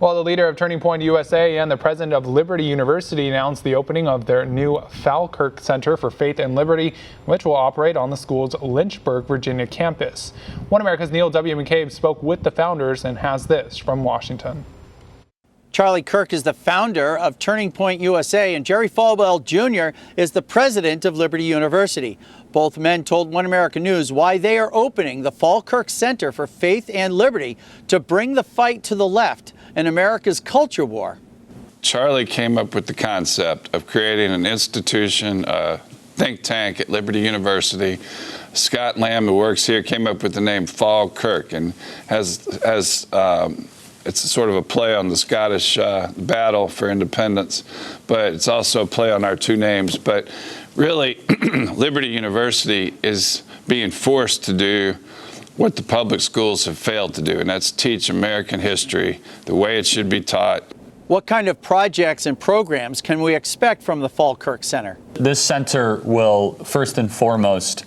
Well, the leader of Turning Point USA and the president of Liberty University announced the opening of their new Falkirk Center for Faith and Liberty, which will operate on the school's Lynchburg, Virginia campus. One America's Neil W. McCabe spoke with the founders and has this from Washington. Charlie Kirk is the founder of Turning Point USA, and Jerry Falwell Jr. is the president of Liberty University. Both men told One America News why they are opening the Falkirk Center for Faith and Liberty to bring the fight to the left in America's culture war. Charlie came up with the concept of creating an institution, a think tank at Liberty University. Scott Lamb, who works here, came up with the name Falkirk, and it's sort of a play on the Scottish battle for independence, but it's also a play on our two names. But really, Liberty University is being forced to do what the public schools have failed to do, and that's teach American history the way it should be taught. What kind of projects and programs can we expect from the Falkirk Center? This center will, first and foremost,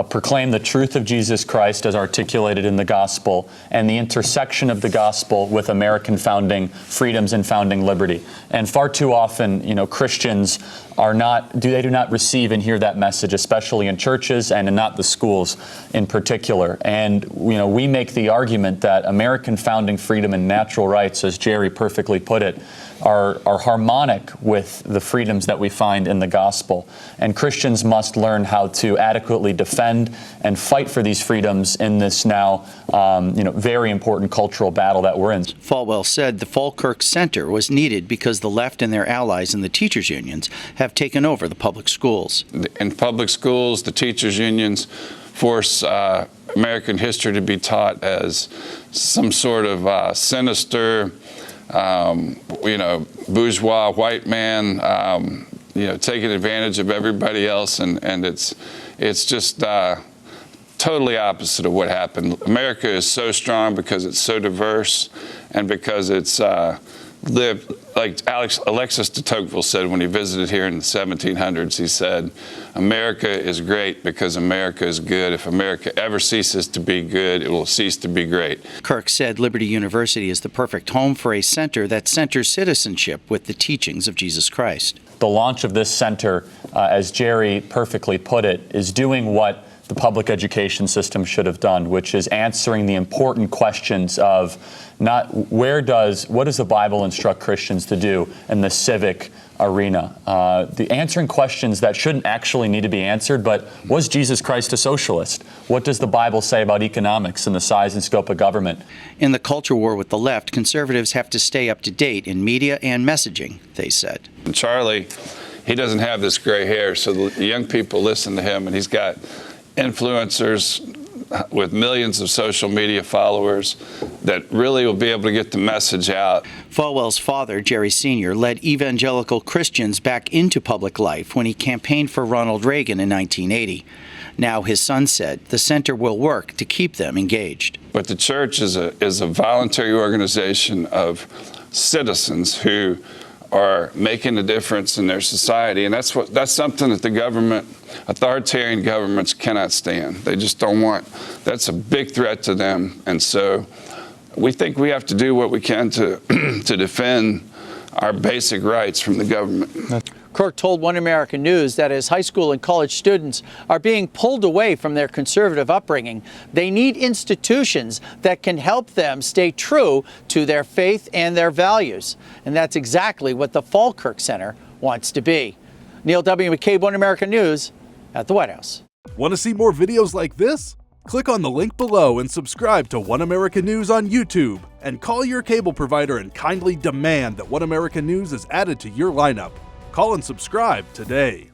proclaim the truth of Jesus Christ as articulated in the gospel and the intersection of the gospel with American founding freedoms and founding liberty. And far too often, Christians do not receive and hear that message, especially in churches and in not the schools in particular. And we make the argument that American founding freedom and natural rights, as Jerry perfectly put it, are harmonic with the freedoms that we find in the gospel. And Christians must learn how to adequately defend and fight for these freedoms in this now very important cultural battle that we're in. Falwell said the Falkirk Center was needed because the left and their allies in the teachers' unions have taken over the public schools. In public schools, the teachers' unions force American history to be taught as some sort of sinister, bourgeois white man, taking advantage of everybody else, and it's just totally opposite of what happened. America is so strong because it's so diverse, and because it's lived, like Alexis de Tocqueville said when he visited here in the 1700s, he said, America is great because America is good. If America ever ceases to be good, it will cease to be great. Kirk said Liberty University is the perfect home for a center that centers citizenship with the teachings of Jesus Christ. The launch of this center, as Jerry perfectly put it, is doing what the public education system should have done, which is answering the important questions of what does the Bible instruct Christians to do in the civic arena? The answering questions that shouldn't actually need to be answered, but was Jesus Christ a socialist? What does the Bible say about economics and the size and scope of government? In the culture war with the left, conservatives have to stay up to date in media and messaging, they said. Charlie, he doesn't have this gray hair, so the young people listen to him, and he's got influencers with millions of social media followers that really will be able to get the message out. Falwell's father, Jerry Sr., led evangelical Christians back into public life when he campaigned for Ronald Reagan in 1980. Now his son said the center will work to keep them engaged. But the church is a voluntary organization of citizens who are making a difference in their society, and that's something that the government, authoritarian governments, cannot stand. They just don't want. That's a big threat to them, and so we think we have to do what we can to to defend our basic rights from the government. Kirk told One America News that as high school and college students are being pulled away from their conservative upbringing, they need institutions that can help them stay true to their faith and their values. And that's exactly what the Falkirk Center wants to be. Neil W. McCabe, One America News, at the White House. Want to see more videos like this? Click on the link below and subscribe to One America News on YouTube. And call your cable provider and kindly demand that One America News is added to your lineup. Call and subscribe today.